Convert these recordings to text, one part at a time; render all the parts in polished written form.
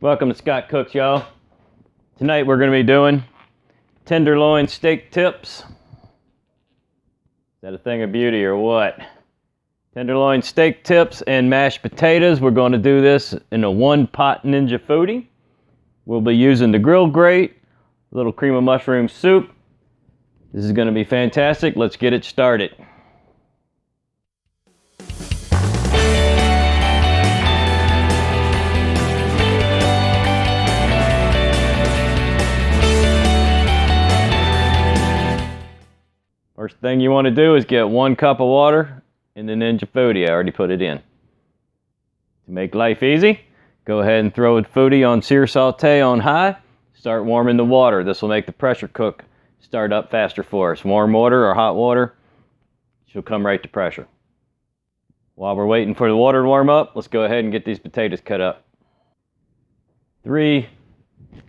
Welcome to Scott Cooks, y'all. Tonight we're going to be doing tenderloin steak tips. Is that a thing of beauty or what? Tenderloin steak tips and mashed potatoes. We're going to do this in a one-pot Ninja Foodi. We'll be using the GrillGrate, a little cream of mushroom soup. This is going to be fantastic. Let's get it started. First thing you want to do is get 1 cup of water in the Ninja Foodi. I already put it in. To make life easy, go ahead and throw the Foodi on sear saute on high. Start warming the water. This will make the pressure cook start up faster for us. Warm water or hot water, she'll come right to pressure. While we're waiting for the water to warm up, let's go ahead and get these potatoes cut up. 3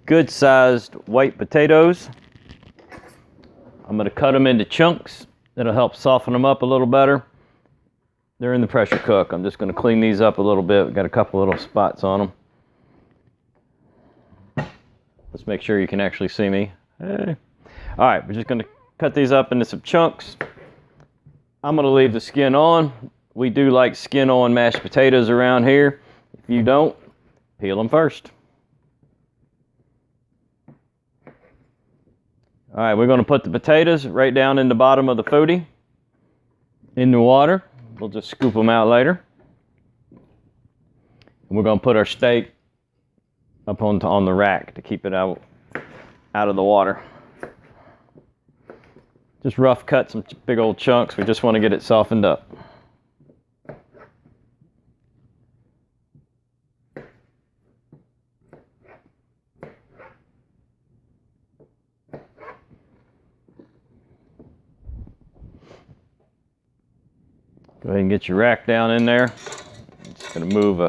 good-sized white potatoes. I'm going to cut them into chunks. That'll help soften them up a little better. They're in the pressure cook. I'm just going to clean these up a little bit. We've got a couple little spots on them. Let's make sure you can actually see me. Hey. All right, we're just going to cut these up into some chunks. I'm going to leave the skin on. We do like skin on mashed potatoes around here. If you don't, peel them first. All right, we're going to put the potatoes right down in the bottom of the Foodi in the water. We'll just scoop them out later. And we're going to put our steak up on the rack to keep it out of the water. Just rough cut some big old chunks. We just want to get it softened up. Go ahead and get your rack down in there. I'm just going to move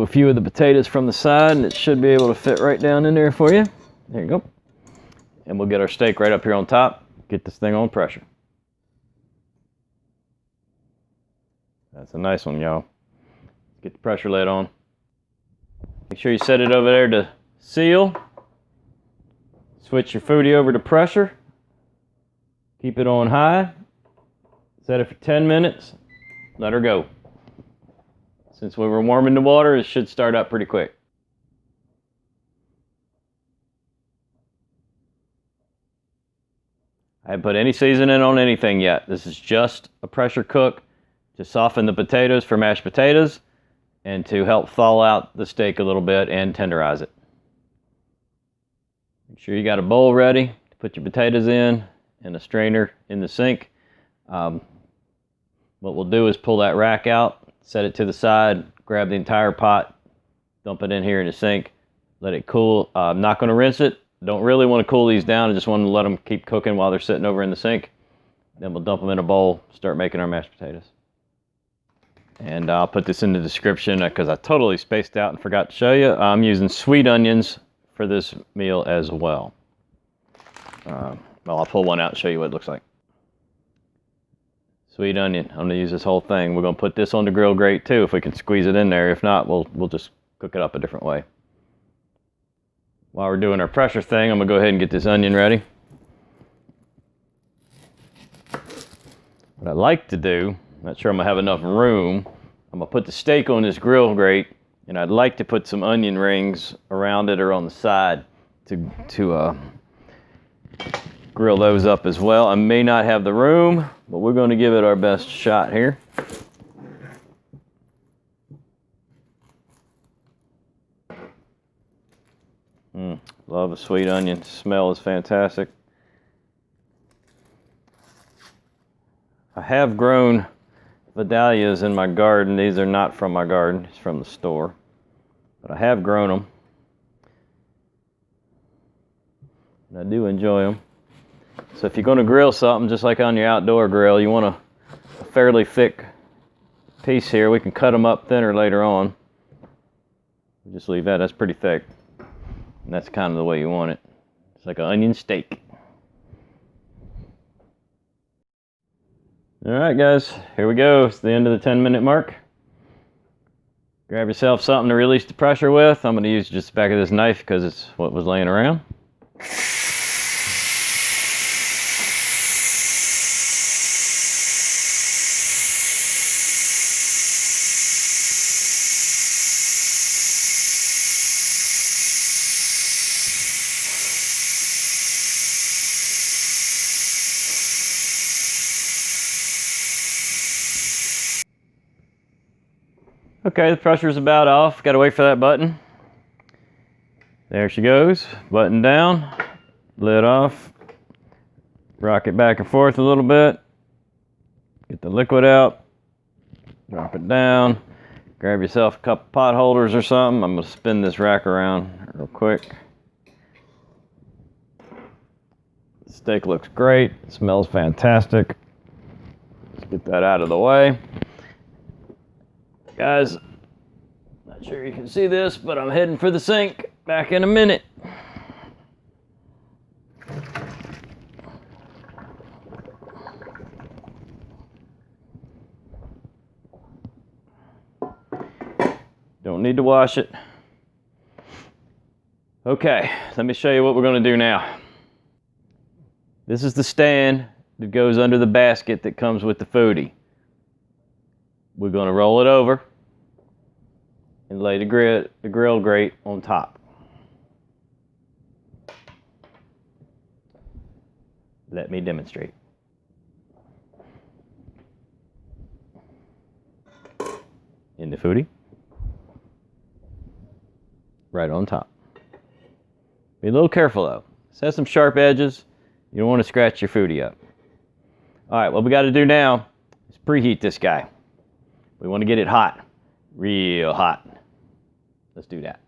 a few of the potatoes from the side, and it should be able to fit right down in there for you. There you go. And we'll get our steak right up here on top. Get this thing on pressure. That's a nice one, y'all. Get the pressure lid on. Make sure you set it over there to seal. Switch your Foodi over to pressure. Keep it on high. Set it for 10 minutes, let her go. Since we were warming the water, it should start up pretty quick. I haven't put any seasoning on anything yet. This is just a pressure cook to soften the potatoes for mashed potatoes and to help thaw out the steak a little bit and tenderize it. Make sure you got a bowl ready to put your potatoes in and a strainer in the sink. What we'll do is pull that rack out, set it to the side, grab the entire pot, dump it in here in the sink, let it cool. I'm not going to rinse it. Don't really want to cool these down. I just want to let them keep cooking while they're sitting over in the sink. Then we'll dump them in a bowl, start making our mashed potatoes. And I'll put this in the description because I totally spaced out and forgot to show you. I'm using sweet onions for this meal as well. Well, I'll pull one out and show you what it looks like. Sweet onion. I'm going to use this whole thing. We're going to put this on the GrillGrate too if we can squeeze it in there. If not, we'll just cook it up a different way. While we're doing our pressure thing, I'm going to go ahead and get this onion ready. What I like to do, I'm not sure I'm going to have enough room, I'm going to put the steak on this GrillGrate, and I'd like to put some onion rings around it or on the side to grill those up as well. I may not have the room, but we're going to give it our best shot here. Love a sweet onion. Smell is fantastic. I have grown Vidalias in my garden. These are not from my garden. It's from the store. But I have grown them. And I do enjoy them. So if you're going to grill something, just like on your outdoor grill, you want a fairly thick piece here. We can cut them up thinner later on. Just leave that. That's pretty thick. And that's kind of the way you want it. It's like an onion steak. All right, guys, here we go. It's the end of the 10-minute mark. Grab yourself something to release the pressure with. I'm going to use just the back of this knife because it's what was laying around. Okay, the pressure's about off. Gotta wait for that button. There she goes. Button down, lid off. Rock it back and forth a little bit. Get the liquid out. Drop it down. Grab yourself a couple pot holders or something. I'm gonna spin this rack around real quick. The steak looks great. It smells fantastic. Let's get that out of the way. Guys, not sure you can see this, but I'm heading for the sink. Back in a minute. Don't need to wash it. Okay, let me show you what we're going to do now. This is the stand that goes under the basket that comes with the Foodi. We're going to roll it over and lay the grill grate on top. Let me demonstrate. In the Foodi. Right on top. Be a little careful though. This has some sharp edges. You don't want to scratch your Foodi up. Alright, what we got to do now is preheat this guy. We want to get it hot. Real hot. Let's do that.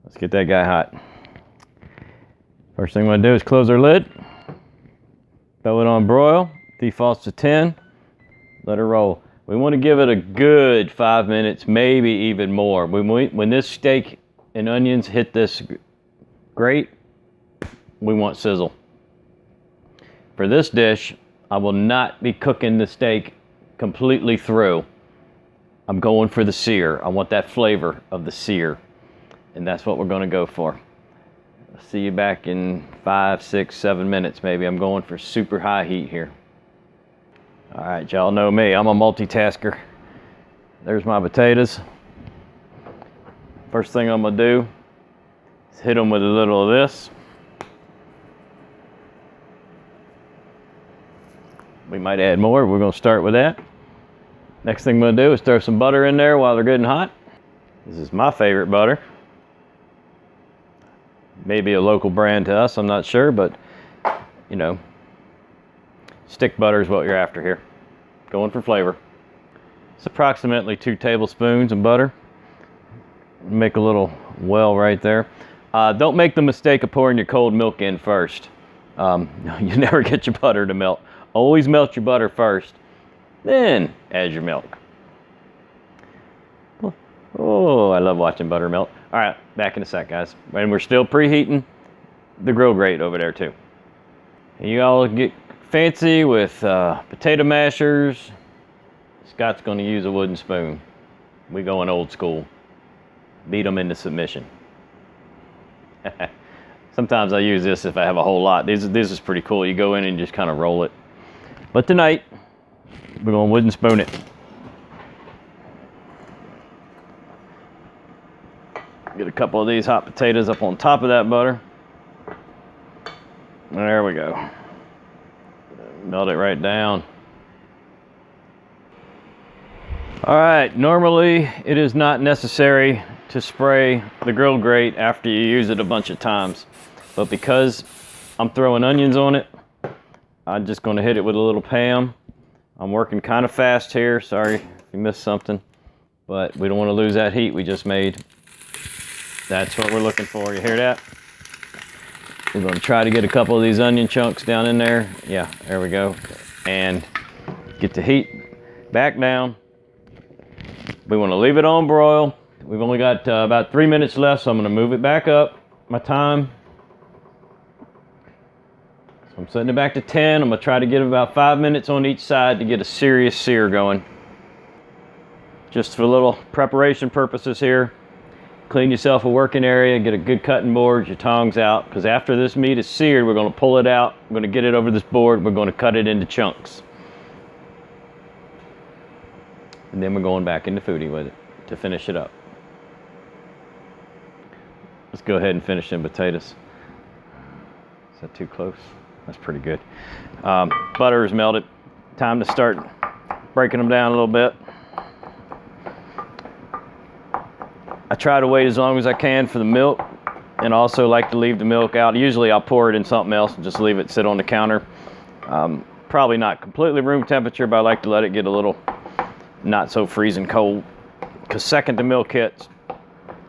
Let's get that guy hot. First thing I'm going to do is close our lid. Throw it on broil. Defaults to 10. Let her roll. We want to give it a good 5 minutes, maybe even more. When this steak and onions hit this grate, we want sizzle. For this dish, I will not be cooking the steak completely through. I'm going for the sear. I want that flavor of the sear. And that's what we're going to go for. I'll see you back in 5, 6, 7 minutes maybe. I'm going for super high heat here. Alright, y'all know me. I'm a multitasker. There's my potatoes. First thing I'm going to do is hit them with a little of this. We might add more. We're going to start with that. Next thing I'm going to do is throw some butter in there while they're getting hot. This is my favorite butter. Maybe a local brand to us, I'm not sure, but you know, stick butter is what you're after here. Going for flavor. It's approximately 2 tablespoons of butter. Make a little well right there. Don't make the mistake of pouring your cold milk in first. You never get your butter to melt. Always melt your butter first, then add your milk. Oh, I love watching butter melt. All right, back in a sec, guys. And we're still preheating the grill grate over there too. And you all get fancy with potato mashers. Scott's going to use a wooden spoon. We going old school. Beat them into submission. Sometimes I use this if I have a whole lot. This is pretty cool. You go in and just kind of roll it. But tonight, we're going to wooden spoon it. Get a couple of these hot potatoes up on top of that butter. There we go. Melt it right down. All right, normally it is not necessary to spray the grill grate after you use it a bunch of times. But because I'm throwing onions on it, I'm just going to hit it with a little Pam. I'm working kind of fast here. Sorry if you missed something. But we don't want to lose that heat we just made. That's what we're looking for. You hear that? We're going to try to get a couple of these onion chunks down in there. Yeah, there we go. And get the heat back down. We want to leave it on broil. We've only got about 3 minutes left, so I'm going to move it back up. My time. So I'm setting it back to 10. I'm going to try to get about 5 minutes on each side to get a serious sear going. just for little preparation purposes here. Clean yourself a working area, get a good cutting board, your tongs out, because after this meat is seared, we're going to pull it out, we're going to get it over this board, we're going to cut it into chunks. And then we're going back into Foodi with it to finish it up. Let's go ahead and finish them potatoes. Is that too close? That's pretty good. Butter is melted. Time to start breaking them down a little bit. I try to wait as long as I can for the milk, and also like to leave the milk out. Usually I'll pour it in something else and just leave it sit on the counter. Probably not completely room temperature, but I like to let it get a little not so freezing cold, because second the milk hits,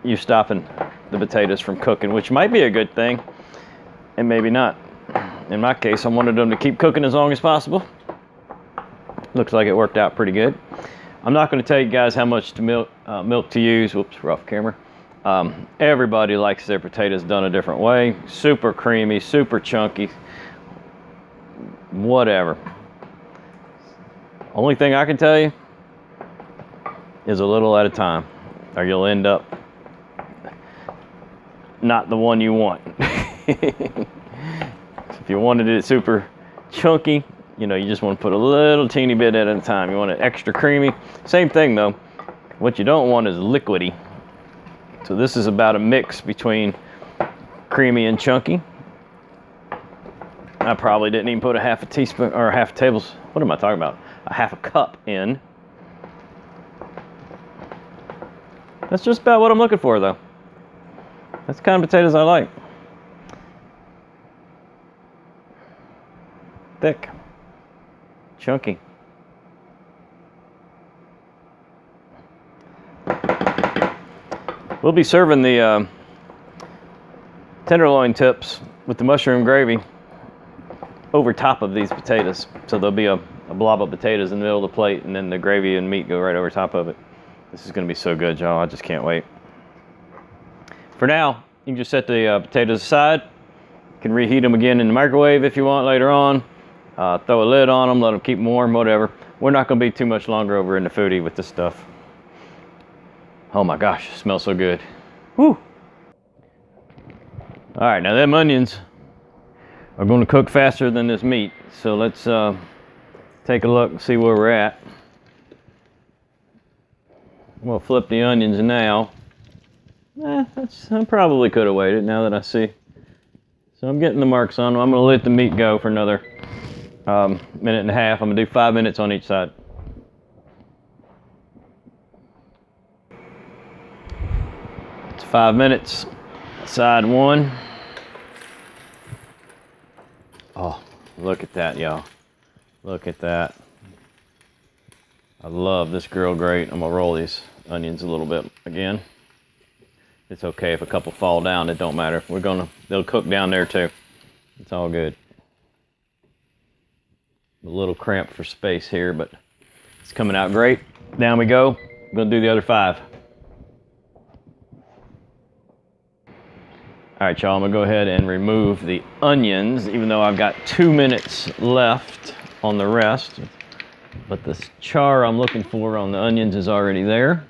you're stopping the potatoes from cooking, which might be a good thing, and maybe not. In my case, I wanted them to keep cooking as long as possible. Looks like it worked out pretty good. I'm not going to tell you guys how much milk to use. Whoops, rough camera. Everybody likes their potatoes done a different way. Super creamy, super chunky, whatever. Only thing I can tell you is a little at a time, or you'll end up not the one you want. If you wanted it super chunky, you know, you just want to put a little teeny bit at a time. You want it extra creamy. Same thing though. What you don't want is liquidy. So this is about a mix between creamy and chunky. I probably didn't even put a half a teaspoon or a half a tablespoon. What am I talking about? A half a cup in. That's just about what I'm looking for though. That's the kind of potatoes I like. Thick. Chunky. We'll be serving the tenderloin tips with the mushroom gravy over top of these potatoes. So there'll be a blob of potatoes in the middle of the plate, and then the gravy and meat go right over top of it. This is going to be so good, y'all. I just can't wait. For now, you can just set the potatoes aside. You can reheat them again in the microwave if you want later on. Throw a lid on them, let them keep them warm, whatever. We're not going to be too much longer over in the Foodi with this stuff. Oh my gosh, it smells so good. Woo! All right, now them onions are going to cook faster than this meat. So let's take a look and see where we're at. We'll flip the onions now. I probably could have waited now that I see. So I'm getting the marks on them. I'm going to let the meat go for another minute and a half. I'm going to do 5 minutes on each side. It's 5 minutes. Side one. Oh, look at that, y'all. Look at that. I love this GrillGrate. I'm going to roll these onions a little bit again. It's okay if a couple fall down, it don't matter. They'll cook down there too. It's all good. A little cramped for space here, but it's coming out great. Down we go. I'm gonna do the other 5. All right, y'all, I'm gonna go ahead and remove the onions, even though I've got 2 minutes left on the rest. But the char I'm looking for on the onions is already there.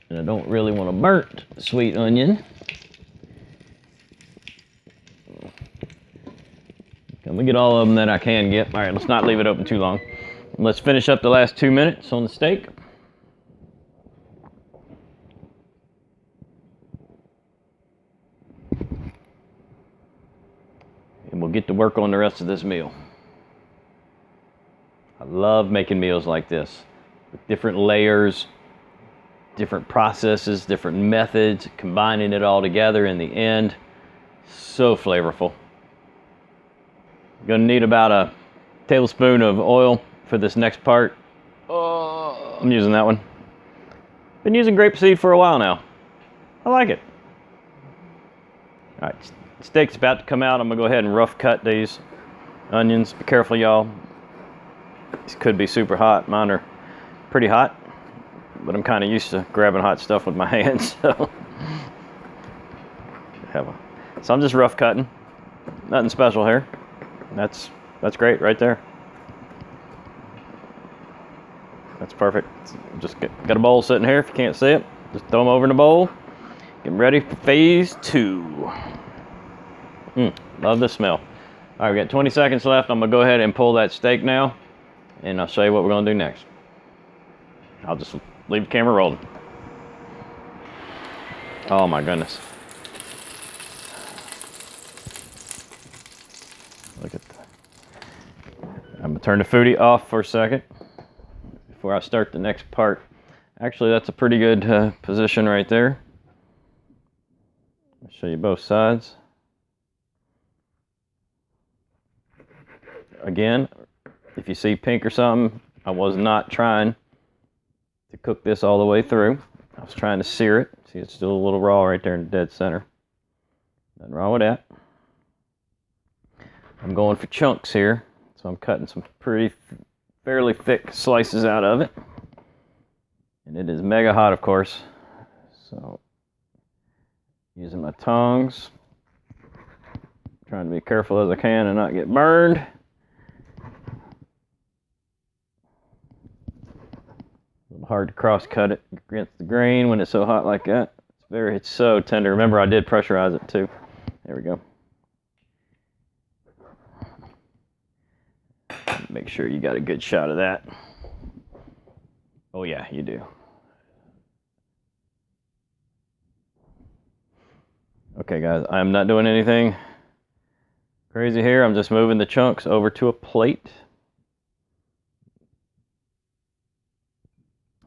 And I don't really want a burnt sweet onion. I'm gonna get all of them that I can get. All right, let's not leave it open too long. Let's finish up the last 2 minutes on the steak. And we'll get to work on the rest of this meal. I love making meals like this, with different layers, different processes, different methods, combining it all together in the end. So flavorful. Gonna need about a tablespoon of oil for this next part. Oh, I'm using that one. Been using grapeseed for a while now. I like it. All right, steak's about to come out. I'm gonna go ahead and rough cut these onions. Be careful, y'all. These could be super hot. Mine are pretty hot, but I'm kind of used to grabbing hot stuff with my hands. So I'm just rough cutting. Nothing special here. That's great right there. That's perfect. Just got a bowl sitting here. If you can't see it, just throw them over in the bowl. Getting ready for phase 2. Love the smell. All right, we got 20 seconds left. I'm gonna go ahead and pull that steak now, and I'll show you what we're gonna do next. I'll just leave the camera rolling. Oh my goodness. Look at that. I'm gonna turn the Foodi off for a second before I start the next part. Actually, that's a pretty good position right there. I'll show you both sides. Again, if you see pink or something, I was not trying to cook this all the way through. I was trying to sear it. See, it's still a little raw right there in the dead center. Nothing wrong with that. I'm going for chunks here, so I'm cutting some fairly thick slices out of it. And it is mega hot, of course. So, using my tongs, trying to be careful as I can and not get burned. A little hard to cross cut it against the grain when it's so hot like that. It's so tender. Remember, I did pressurize it too. There we go. Make sure you got a good shot of that. Oh yeah, you do. Okay guys, I'm not doing anything crazy here. I'm just moving the chunks over to a plate.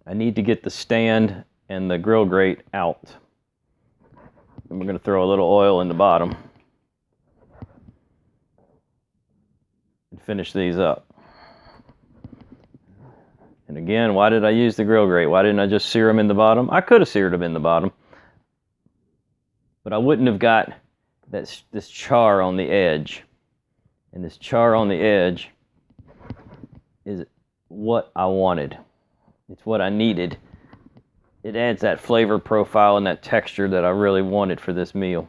I need to get the stand and the GrillGrate out. And we're going to throw a little oil in the bottom and finish these up. And again, why did I use the GrillGrate? Why didn't I just sear them in the bottom? I could have seared them in the bottom, but I wouldn't have got this char on the edge. And this char on the edge is what I wanted. It's what I needed. It adds that flavor profile and that texture that I really wanted for this meal.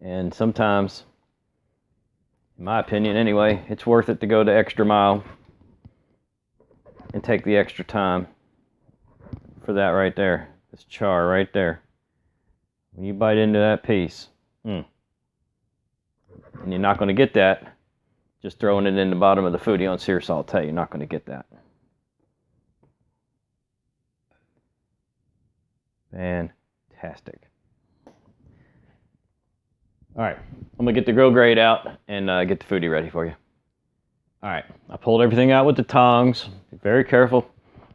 And sometimes, in my opinion anyway, it's worth it to go the extra mile and take the extra time for that right there. This char right there. When you bite into that piece, and you're not going to get that just throwing it in the bottom of the Foodi on sear saute. You're not going to get that. Fantastic. All right, I'm going to get the GrillGrate out and get the Foodi ready for you. All right, I pulled everything out with the tongs. Be very careful.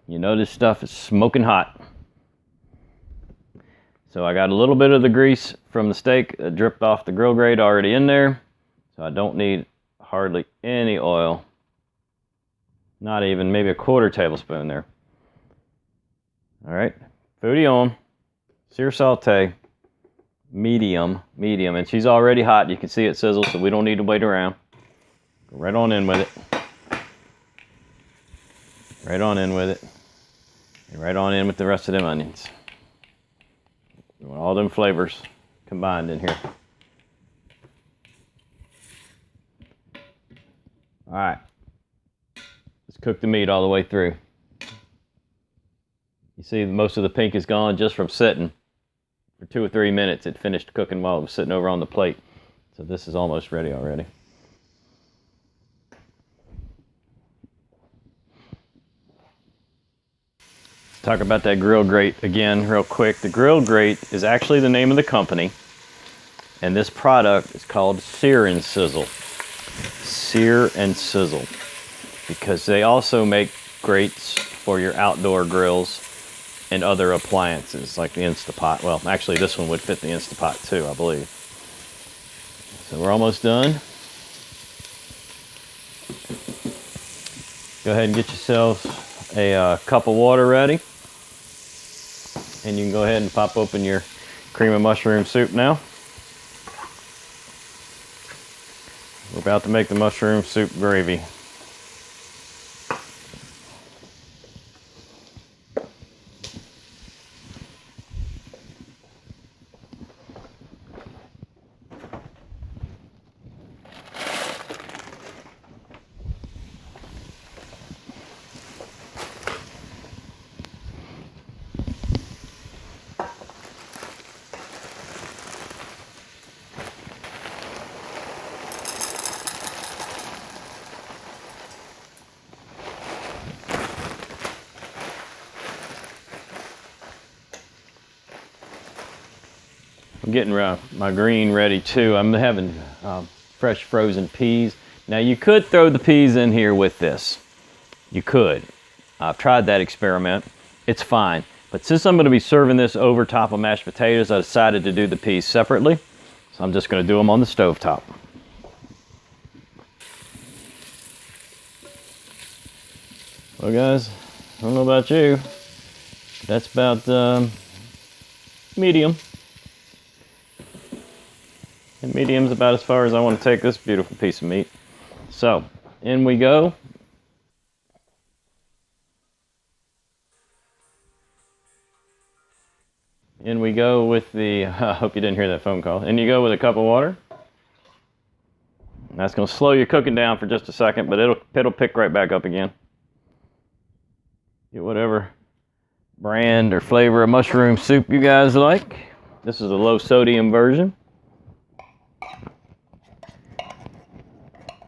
You know this stuff is smoking hot. So I got a little bit of the grease from the steak that dripped off the GrillGrate already in there. So I don't need hardly any oil. Not even, maybe a 1/4 tablespoon there. All right, Foodi on, sear saute, medium, and she's already hot. You can see it sizzle, so we don't need to wait around. Go right on in with it. Right on in with it. And right on in with the rest of them onions. We want all them flavors combined in here. All right, let's cook the meat all the way through. You see most of the pink is gone just from sitting. For 2 or 3 minutes it finished cooking while it was sitting over on the plate. So this is almost ready already. Talk about that GrillGrate again real quick. The GrillGrate is actually the name of the company, and this product is called Sear and Sizzle. Sear and Sizzle, because they also make grates for your outdoor grills and other appliances like the Instapot. Well, actually this one would fit the Instapot too, I believe. So we're almost done. Go ahead and get yourselves a cup of water ready. And you can go ahead and pop open your cream of mushroom soup now. We're about to make the mushroom soup gravy. I'm getting my green ready too. I'm having fresh frozen peas. Now you could throw the peas in here with this. You could. I've tried that experiment. It's fine. But since I'm going to be serving this over top of mashed potatoes, I decided to do the peas separately. So I'm just going to do them on the stovetop. Well guys, I don't know about you. That's about medium. And medium's about as far as I want to take this beautiful piece of meat. So, in we go. In we go with the, I hope you didn't hear that phone call. In you go with a cup of water. That's going to slow your cooking down for just a second, but it'll pick right back up again. Get whatever brand or flavor of mushroom soup you guys like. This is a low sodium version.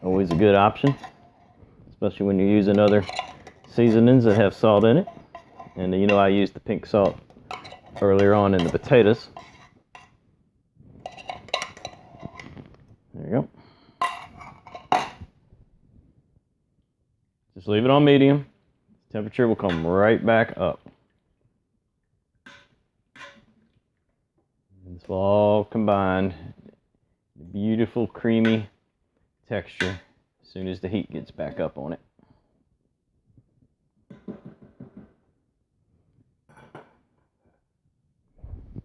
Always a good option, especially when you're using other seasonings that have salt in it. And you know I used the pink salt earlier on in the potatoes. There you go. Just leave it on medium. Temperature will come right back up. This will all combine. Beautiful creamy texture as soon as the heat gets back up on it.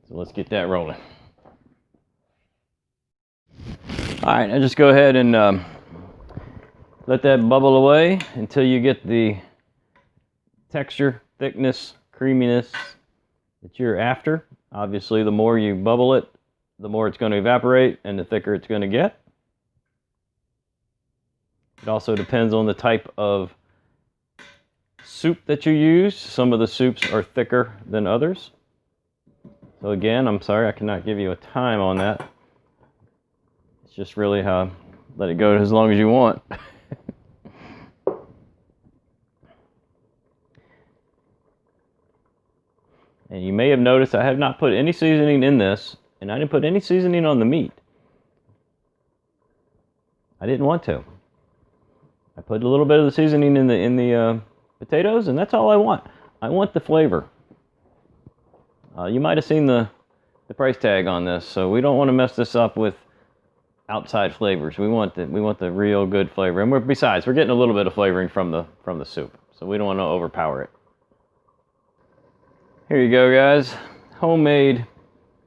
So let's get that rolling. All right, now just go ahead and let that bubble away until you get the texture, thickness, creaminess that you're after. Obviously, the more you bubble it, the more it's going to evaporate and the thicker it's going to get. It also depends on the type of soup that you use. Some of the soups are thicker than others. So again, I'm sorry I cannot give you a time on that. It's just really how let it go as long as you want. And you may have noticed I have not put any seasoning in this, and I didn't put any seasoning on the meat. I didn't want to. I put a little bit of the seasoning in the potatoes, and that's all I want. I want the flavor. You might have seen the price tag on this, so we don't want to mess this up with outside flavors. We want the real good flavor, and besides, we're getting a little bit of flavoring from the soup, so we don't want to overpower it. Here you go, guys. Homemade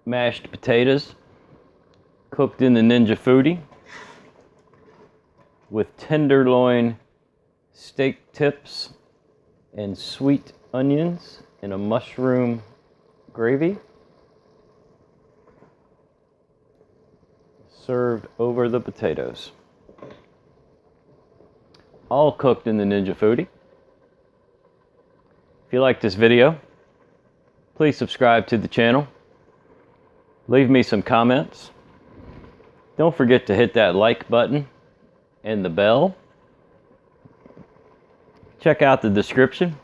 mashed potatoes, cooked in the Ninja Foodi, with tenderloin steak tips and sweet onions in a mushroom gravy, served over the potatoes. All cooked in the Ninja Foodi. If you like this video, please subscribe to the channel. Leave me some comments. Don't forget to hit that like button and the bell. Check out the description.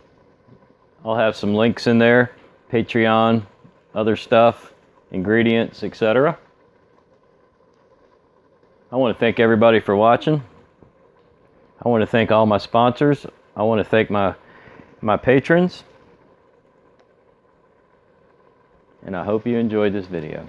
I'll have some links in there, Patreon, other stuff, ingredients, etc. I want to thank everybody for watching. I want to thank all my sponsors. I want to thank my patrons. And I hope you enjoyed this video.